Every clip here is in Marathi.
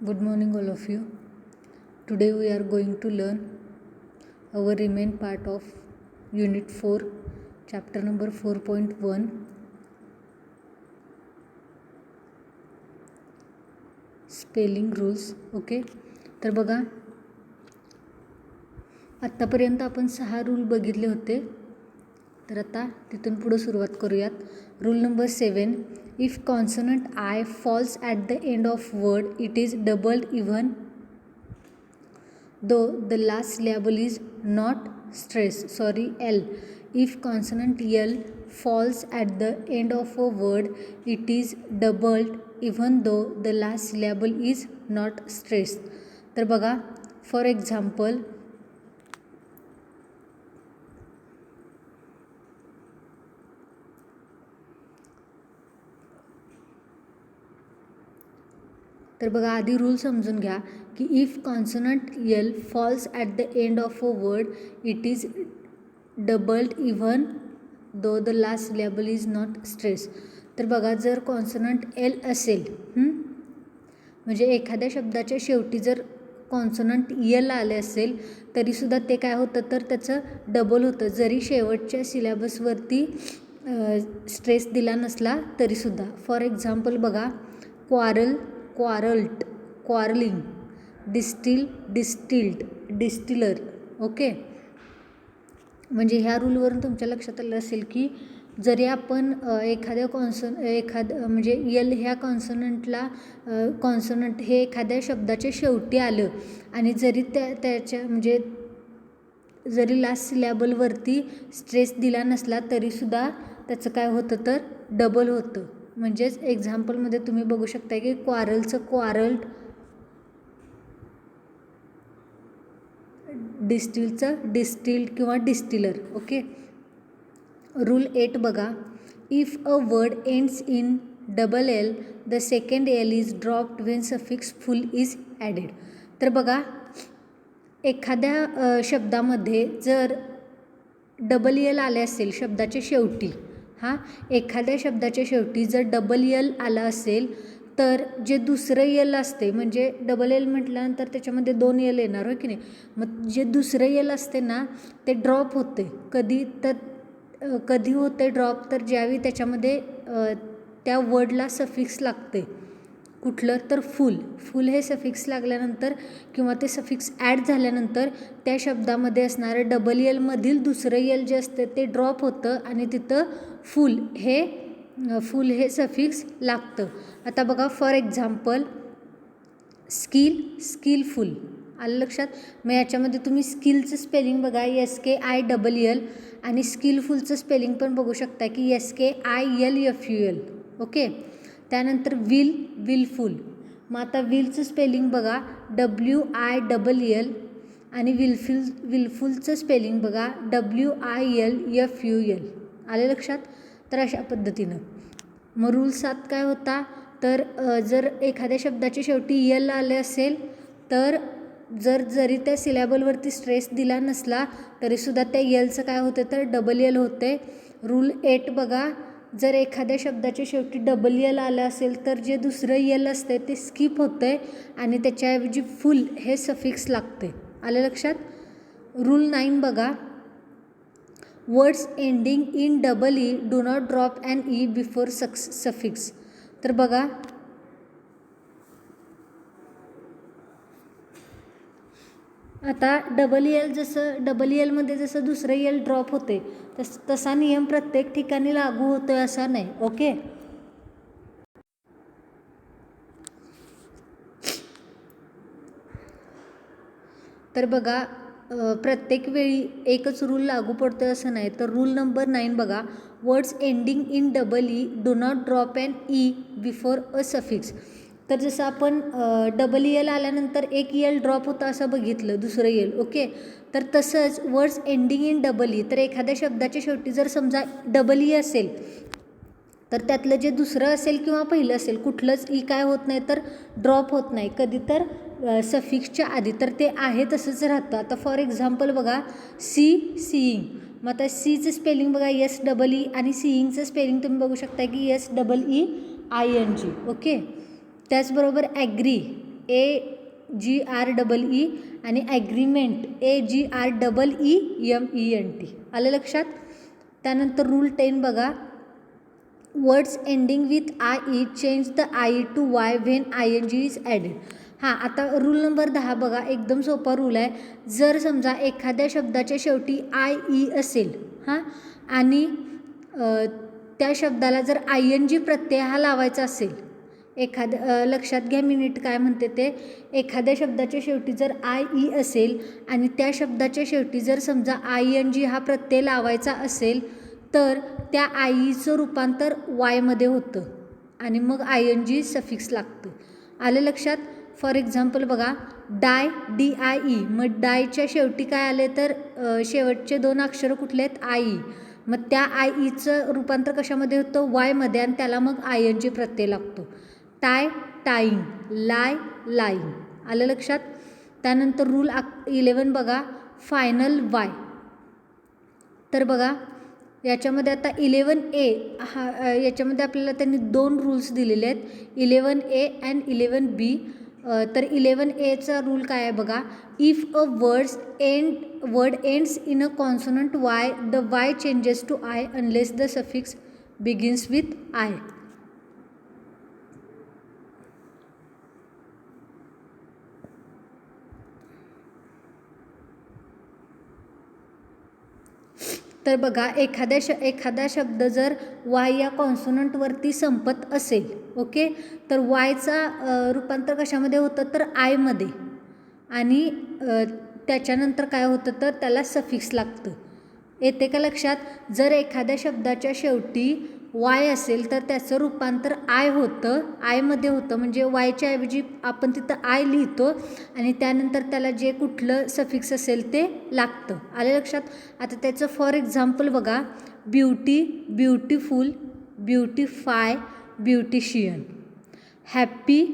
Good morning, all of you. Today we are going to learn our remain part of Unit 4, Chapter number 4.1, Spelling Rules. Okay, तर बघा, आत्तापर्यंत आपण 6 रूल बघितले होते. तर आता तिथून पुढे सुरुवात करूयात. Rule number 7, if consonant I falls at the end of word it is doubled even though the last syllable is not stressed. L. If consonant L falls at the end of a word, it is doubled even though the last syllable is not stressed. तर बघा, फॉर एक्झाम्पल, तर बघा, आधी रूल समजून घ्या की if consonant L falls at the end of a word it is doubled even though the last syllable is not stress. तर बघा, जर कॉन्सनंट एल असेल, म्हणजे एखाद्या शब्दाच्या शेवटी जर कॉन्सनंट यल आले असेल तरीसुद्धा ते काय होतं, तर त्याचं डबल होतं, जरी शेवटच्या सिलॅबसवरती स्ट्रेस दिला नसला तरीसुद्धा. फॉर एक्झाम्पल बघा, quarrel, quarrelled, quarrelling, distil, distilled, distiller. Okay, म्हणजे ह्या रूलवरून तुमच्या लक्षात आलं असेल की जरी आपण एखाद्या म्हणजे यल ह्या कॉन्सनंट हे एखाद्या शब्दाच्या शेवटी आलं आणि जरी त्याच्या म्हणजे जरी लास्ट सिलॅबलवरती स्ट्रेस दिला नसला तरीसुद्धा त्याचं काय होतं, तर डबल होतं. म्हणजेच एक्झाम्पलमध्ये तुम्ही बघू शकता की क्वारलचं क्वारल्ट, डिस्टिलचं डिस्टिल्ड किंवा डिस्टिलर. ओके, रूल 8 बघा, if a word ends in double L the second L is dropped Wien suffix full is added. तर बघा, एखाद्या शब्दामध्ये जर डबल यल आले असेल शब्दाच्या शेवटी, एखाद्या शब्दाच्या शेवटी जर डबल यल आला असेल तर जे दुसरं यल असते, म्हणजे डबल यल म्हटल्यानंतर त्याच्यामध्ये 2 यल येणार, हो की नाही. मग जे दुसरं यल असते ना ते ड्रॉप होते. कधी होते ड्रॉप, तर ज्यावेळी त्याच्यामध्ये त्या वर्डला सफिक्स लागते. कुठलं, तर फुल हे सफिक्स लागल्यानंतर किंवा ते सफिक्स ॲड झाल्यानंतर त्या शब्दामध्ये असणारं डबल यलमधील दुसरं यल जे असतं ते ड्रॉप होतं आणि तिथं फुल हे सफिक्स लागतं. आता बघा, फॉर एक्झाम्पल, स्किलफुल आलं लक्षात. मग याच्यामध्ये तुम्ही स्किलचं स्पेलिंग बघा, SKILL, आणि स्किलफुलचं स्पेलिंग पण बघू शकता की SKILFUL. ओके, त्यानंतर विलफुल. मग आता विलचं स्पेलिंग बघा, WILL, आणि विलफुलचं स्पेलिंग बघा, WILFUL. आले लक्षात. तर अशा पद्धतीनं मग रूल 7 काय होता, तर जर एखाद्या शब्दाच्या शेवटी यल आले असेल तर जरी त्या सिलॅबलवरती स्ट्रेस दिला नसला तरीसुद्धा त्या यलचं काय होतं, तर डबल यल होते. रूल 8 बघा, जर एखाद्या शब्दाच्या शेवटी डबल यल आलं असेल तर जे दुसरं यल असते ते स्किप होते आणि त्याच्याऐवजी फुल हे सफिक्स लागते. आलं लक्षात. रूल 9 बघा, words ending in double E do not drop and E before suffix. तर बघा, आता डबल यलमध्ये जसं दुसरं यल ड्रॉप होते तसा नियम प्रत्येक ठिकाणी लागू होतो असा नाही. ओके, तर बघा, प्रत्येक वेळी एकच रूल लागू पडतो असं नाही. तर रूल नंबर 9 बघा, words ending in double E do not drop and E before a suffix. तर जसं आपण डबल यल आल्यानंतर एक यल ड्रॉप होता असं बघितलं, दुसरं यल. ओके, तर तसंच words ending in double E, तर एखाद्या शब्दाच्या शेवटी जर समजा डबल ई असेल तर त्यातलं जे दुसरं असेल किंवा पहिलं असेल कुठलंच ई काय होत नाही, तर ड्रॉप होत नाही. कधी तर सफिक्सच्या आधी, तर ते आहे तसंच राहतं. आता फॉर एक्झाम्पल बघा, सीईंग. मग आता सीचं स्पेलिंग बघा, SEE, आणि सीईंगचं स्पेलिंग तुम्ही बघू शकता की SEEING. ओके, त्याचबरोबर ॲग्री. AGREE आणि ॲग्रीमेंट AGREEMENT. आलं लक्षात. त्यानंतर रूल 10 बघा, words ending with IE change the IE to Y when ING is added. हां, आता रूल नंबर 10 बघा, एकदम सोपा रूल आहे. जर समजा एखाद्या शब्दाच्या शेवटी IE असेल हां आणि त्या शब्दाला जर ING प्रत्यय हा लावायचा असेल, लक्षात घ्या मी नीट काय म्हणते ते. एखाद्या शब्दाच्या शेवटी जर IE असेल आणि त्या शब्दाच्या शेवटी जर समजा ING हा प्रत्यय लावायचा असेल तर त्या IEचं रूपांतर वायमध्ये होतं आणि मग ING सफिक्स लागतं. आलं लक्षात. फॉर एक्झाम्पल बघा, डाय DIE, मग डायच्या शेवटी काय आले तर शेवटचे 2 अक्षरं कुठले आहेत, IE. मग त्या IEचं रूपांतर कशामध्ये होतं, वायमध्ये, आणि त्याला मग ING प्रत्यय लागतो. टाय टाईंग, लाय लाईंग. आलं लक्षात. त्यानंतर रूल 11 बघा, फायनल वाय. तर बघा याच्यामध्ये आता 11A हा याच्यामध्ये आपल्याला त्यांनी 2 रूल्स दिलेले आहेत, 11A अँड 11B. तर 11Aचा रूल काय आहे बघा, if a word ends in a consonant Y the Y changes to I unless the suffix begins with I. तर बघा एखादा शब्द जर वाय या कॉन्सोनंटवरती संपत असेल, ओके, तर वायचा रूपांतर कशामध्ये होतं तर आयमध्ये, आणि त्याच्यानंतर काय होतं तर त्याला सफिक्स लागतं. येते का लक्षात. जर एखाद्या शब्दाच्या शेवटी वाय असेल तर त्याचं रूपांतर आय होतं, आयमध्ये होतं, म्हणजे वायच्या ऐवजी आपण तिथं आय लिहितो आणि त्यानंतर त्याला जे कुठलं सफिक्स असेल ते लागतं. आले लक्षात. आता त्याचं फॉर एक्झाम्पल बघा, beauty, beautiful, beautify, beautician. Happy,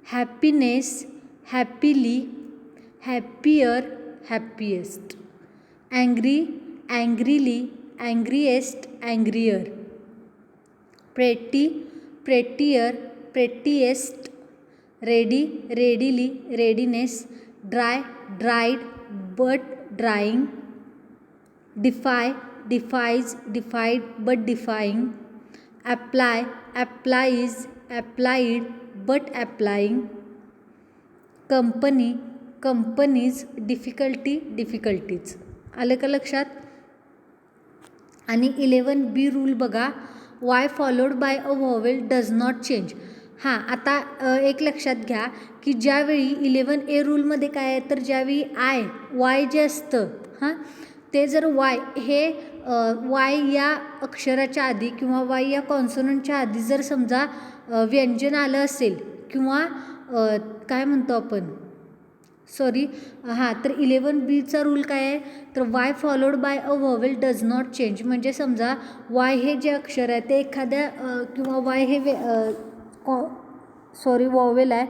happiness, happily, happier, happiest. Angry, angrily, angriest, angrier. Pretty, prettier, prettiest. Ready, readily, readiness. Dry, dried, but drying. Defy, defies, defied, but defying. Apply, applies, applied, but applying. Company, companies, difficulty, difficulties. आलं का लक्षात. आणि 11B रूल बघा, Y followed by a vowel does not change. हां, आता एक लक्षात घ्या की ज्यावेळी 11A रूलमध्ये काय आहे तर ज्यावेळी वाय जे असतं हां ते जर वाय हे वाय या अक्षराच्या आधी किंवा वाय या कॉन्सोनंटच्या आधी जर समजा व्यंजन आलं असेल किंवा काय म्हणतो आपण तर 11Bचा रूल काय आहे तर Y followed by a vowel does not change. म्हणजे समजा वाय हे जे अक्षर आहे ते एखाद्या किंवा वाय हे व्हॉवेल आहे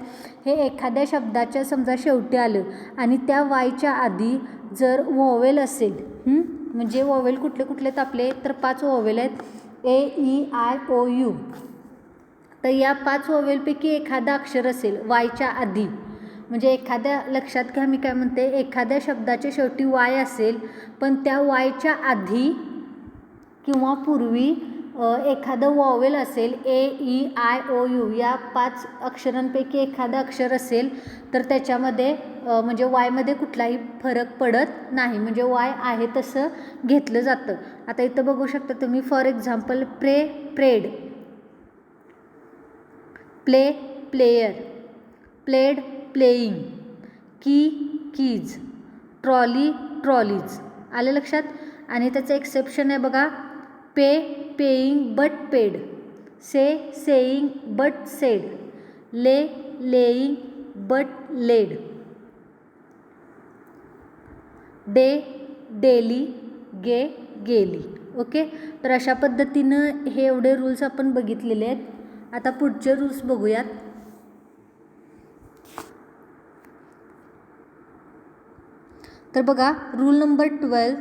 हे एखाद्या शब्दाच्या समजा शेवटी आलं आणि त्या वायच्या आधी जर व्हॉवेल असेल म्हणजे व्हॉवेल कुठले कुठले आपले तर 5 व्हॉवेल आहेत AEIOU. तर या 5 व्हॉवेलपैकी एखादा अक्षर असेल वायच्या आधी म्हणजे एखाद्या लक्षात घ्या मी काय म्हणते एखाद्या शब्दाच्या शेवटी वाय असेल पण त्या वायच्या आधी किंवा पूर्वी एखादं व्हॉवेल असेल AEIOU या 5 अक्षरांपैकी एखादं अक्षर असेल तर त्याच्यामध्ये म्हणजे वायमध्ये कुठलाही फरक पडत नाही म्हणजे वाय आहे तसं घेतलं जातं. आता इथं बघू शकता तुम्ही for example prayed, play player, played playing, keys, trolley trolleys. आलं लक्षात. आणि त्याचं एक्सेप्शन आहे बघा paying but paid, saying but said, laying but laid, daily, gaily. Okay, तर अशा पद्धतीनं हे एवढे रूल्स आपण बघितलेले आहेत. आता पुढचे रूल्स बघूयात. तर बघा rule number 12,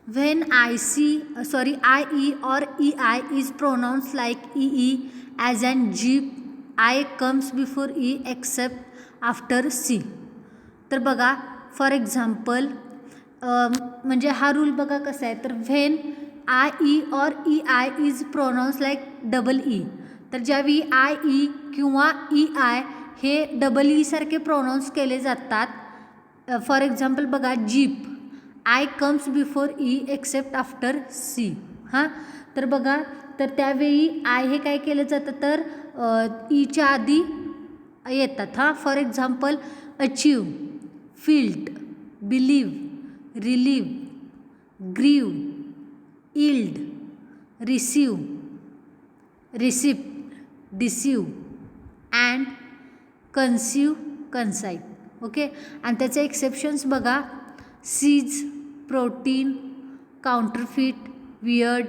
when IE or EI is pronounced like EE as an G, I comes before E except after C. तर बघा फॉर एक्झाम्पल म्हणजे हा रूल बघा कसा आहे, तर व्हेन आय ई और E I is pronounce like double E, तर ज्यावेळी आय ई किंवा ई आय हे डबल ई सारखे प्रोनाऊन्स केले जातात. फॉर एक्झाम्पल बघा jeep, I comes before E except after C. हां, तर बघा तर त्यावेळी आय हे काय केलं जातं तर ईच्या आधी येतात. हां, for example achieve, field, believe, relieve, grieve, yield, receive, receipt, deceive and conceive, conceit. Okay, आणि त्याचे एक्सेप्शन्स बघा seize, protein, counterfeit, weird,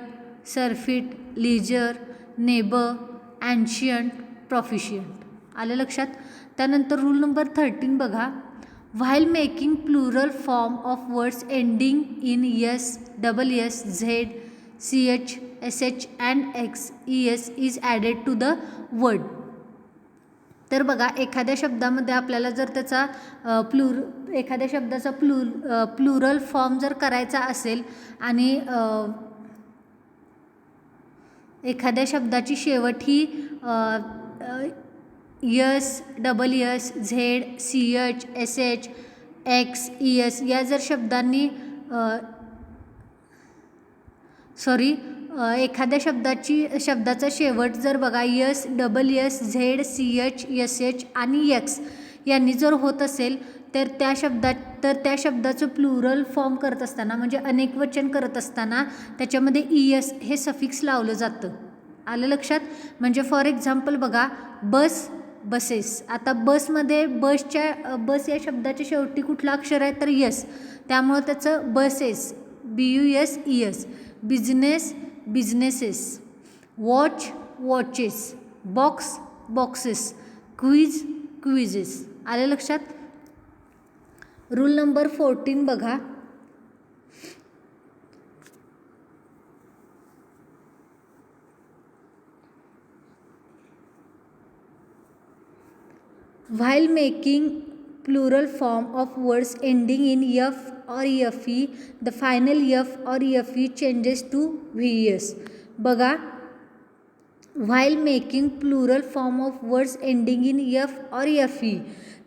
surfeit, leisure, neighbour, ancient, proficient. आलं लक्षात. त्यानंतर रूल नंबर 13 बघा, while making plural form of words ending in S, double S, Z, C H, S H and X, E S is added to the word. तर बघा एखाद्या शब्दामध्ये आपल्याला जर त्याचा एखाद्या शब्दाचा प्लुरल फॉर्म जर करायचा असेल आणि एखाद्या शब्दाची शेवट ही S, double S, Z, C H, S H, X, E S या जर शब्दांनी एखाद्या शब्दाचा शेवट जर बघा S, double S, Z, C H, S H आणि एक्स यांनी जर होत असेल तर त्या शब्दाचं प्लुरल फॉर्म करत असताना म्हणजे अनेक वचन करत असताना त्याच्यामध्ये ई एस हे सफिक्स लावलं जातं. आलं लक्षात. म्हणजे फॉर एक्झाम्पल बघा बस, बसेस. आता बसमध्ये बस या शब्दाच्या शेवटी कुठला अक्षर आहे तर यस, त्यामुळं त्याचं buses, BUS ES. Business, businesses. Watch, watches. Box, boxes. Quiz, quizzes. आलं लक्षात. रूल नंबर 14 बघा, while making plural form of words ending in f or fe, the final f or fe changes to ves. बघा while making plural form of words ending in f or fe,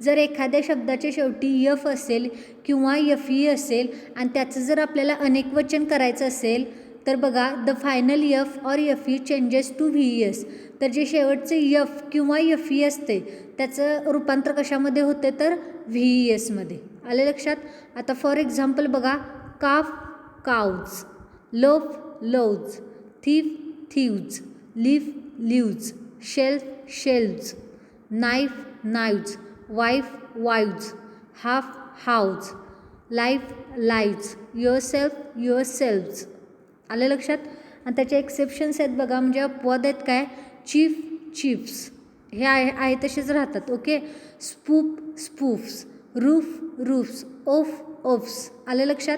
जर एखाद्या शब्दाच्या शेवटी यफ असेल किंवा fe असेल आणि त्याचं जर आपल्याला अनेक वचन करायचं असेल तर बघा द फायनल एफ और fe चेंजेस टू VES. तर जे शेवटचे यफ किंवा fe असते त्याचं रूपांतर कशामध्ये होते तर VES मध्ये. आले लक्षात. आता फॉर एक्झाम्पल बघा calf, calves, loaf, loaves, thief, thieves, leaf, leaves, shelf, shelves, knife, knives, wife, wives, half, halves, life, lives, yourself, yourselves. आलं लक्षात. आणि त्याचे एक्सेप्शन्स आहेत बघा, म्हणजे अपवाद आहेत काय, चीफ, चीफ्स हे आहे तसेच राहतात. ओके, स्पूप, स्पूफ्स, रूफ, रूफ्स, ओफ, ओफ्स. आलं लक्षात.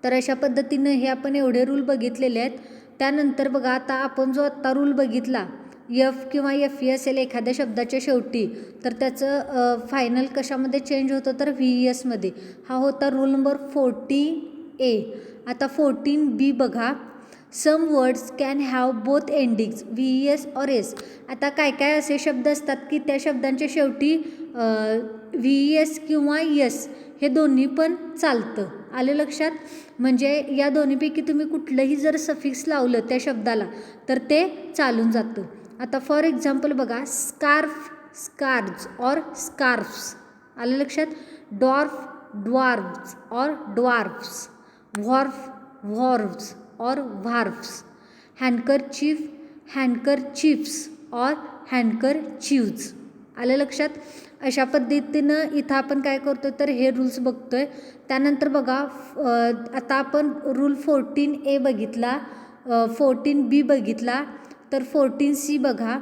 तर अशा पद्धतीनं हे आपण एवढे रूल बघितलेले आहेत. त्यानंतर बघा आता आपण जो आत्ता रूल बघितला यफ किंवा fe असेल एखाद्या शब्दाच्या शेवटी तर त्याचं फायनल कशामध्ये चेंज होतं तर VES मध्ये. हा होता रूल नंबर 14A. आता 14B बघा, some words can have both endings VES और एस. आता काय काय असे शब्द असतात की त्या शब्दांच्या शेवटी VES किंवा यस हे दोन्ही पण चालतं. आलं लक्षात. म्हणजे या दोन्हीपैकी तुम्ही कुठलंही जर सफिक्स लावलं त्या शब्दाला तर ते चालून जातं. आता फॉर एक्झाम्पल बघा स्कार्फ, स्कार्फ्स और स्कार्फ्स. आलं लक्षात. डॉर्फ, ड्वार्फ्स और ड्वार्फ्स, व्हॉर्फ, व्हॉर्व्स और व्हार्फ्स, हँडकरचीफ, हँडकरचीफ्स और हँडकरचीव्ज. आलं लक्षात. अशा पद्धतीनं इथं आपण काय करतो तर हे रूल्स बघतोय. त्यानंतर बघा आता आपण रूल 14A बघितला, 14B बघितला, तर 14C बघा,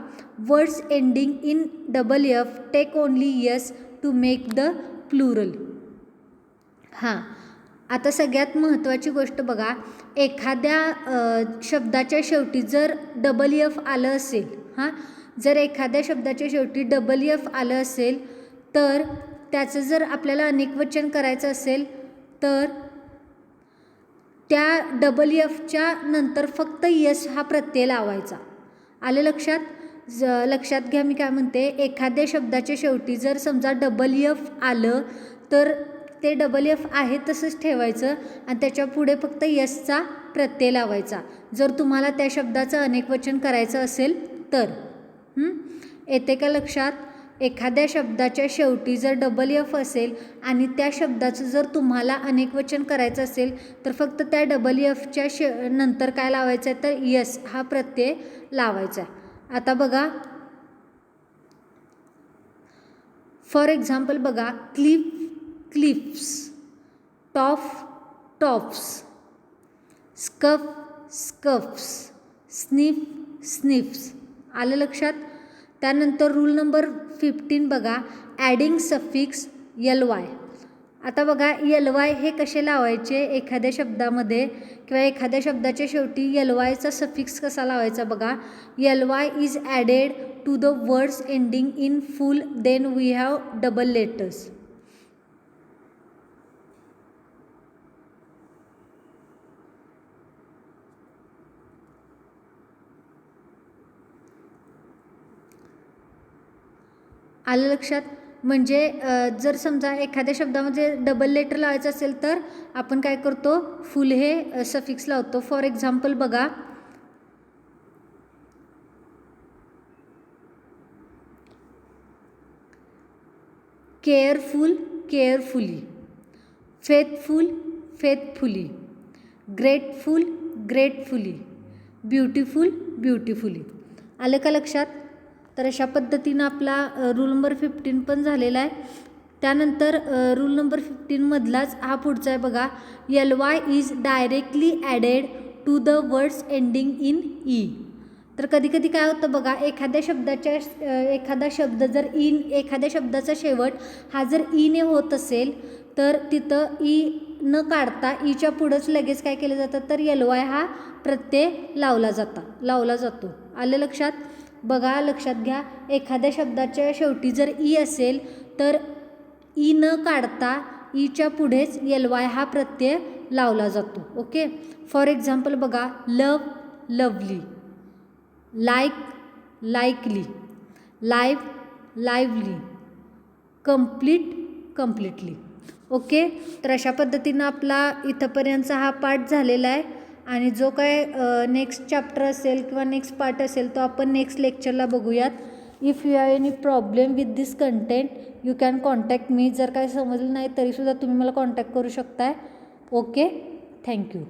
words ending in double F take only S to make the plural. हां, आता सगळ्यात महत्त्वाची गोष्ट बघा, एखाद्या शब्दाच्या शेवटी जर डबल एफ आलं असेल, हां जर एखाद्या शब्दाच्या शेवटी डबल एफ आलं असेल तर त्याचं जर आपल्याला अनेकवचन करायचं असेल तर त्या डबल एफच्या नंतर फक्त यस हा प्रत्यय लावायचा. आलं लक्षात? लक्षात घ्या मी काय म्हणते, एखाद्या शब्दाच्या शेवटी जर समजा डबल एफ आलं तर ते डबल एफ आहे तसंच ठेवायचं आणि त्याच्या पुढे फक्त यसचा प्रत्यय लावायचा जर तुम्हाला त्या शब्दाचं अनेकवचन करायचं असेल तर. येते का लक्षात? एखाद्या शब्दाच्या शेवटी जर डबल एफ असेल आणि त्या शब्दाचं जर तुम्हाला अनेकवचन करायचं असेल तर फक्त त्या डबल एफच्या नंतर काय लावायचं आहे तर यस हा प्रत्यय लावायचा आहे. आता बघा फॉर एक्झाम्पल बघा, क्लिफ्स, टॉफ्स, स्कफ्स, स्निफ्स. आलं लक्षात? त्यानंतर रूल नंबर 15 बघा, ॲडिंग सफिक्स ly. आता बघा ly हे कसे लावायचे एखाद्या शब्दामध्ये किंवा एखाद्या शब्दाच्या शेवटी lyचा सफिक्स कसा लावायचा बघा. ly is added to the words ending in full then we have double letters. आलं लक्षात? म्हणजे जर समजा एखाद्या शब्दामध्ये डबल लेटर लावायचं असेल तर आपण काय करतो, फुल हे सफिक्स लावतो. फॉर एक्झाम्पल बघा, careful, carefully, faithful, faithfully, grateful, gratefully, beautiful, beautifully. आलं का लक्षात? तर अशा पद्धतीनं आपला रूल नंबर 15 पण झालेला आहे. त्यानंतर रूल नंबर 15 मधलाच हा पुढचा आहे बघा, ly is directly added to the words ending in E. तर कधी कधी काय होतं बघा, एखादा शब्द जर एखाद्या शब्दाचा शेवट हा जर ईने होत असेल तर तिथं ई न काढता ईच्या पुढंच लगेच काय केलं जातं तर ly हा प्रत्यय लावला जातो. आलं लक्षात? बघा लक्षात घ्या, एखाद्या शब्दाच्या शेवटी जर ई असेल तर ई न काढता ईच्या पुढेच ly हा प्रत्यय लावला जातो. ओके. फॉर एक्झाम्पल बघा, lovely, like, likely, lively, completely. Okay. तर अशा पद्धतीनं आपला इथंपर्यंतचा हा पाठ झालेला आहे आणि जो काय नेक्स्ट चॅप्टर असेल किंवा नेक्स्ट पार्ट असेल तो आपण नेक्स्ट लेक्चरला बघूयात. If you have any problem with this content you can contact me. जर काय समजलं नाही तरीसुद्धा तुम्ही मला कॉन्टॅक्ट करू शकताय. ओके. थँक्यू.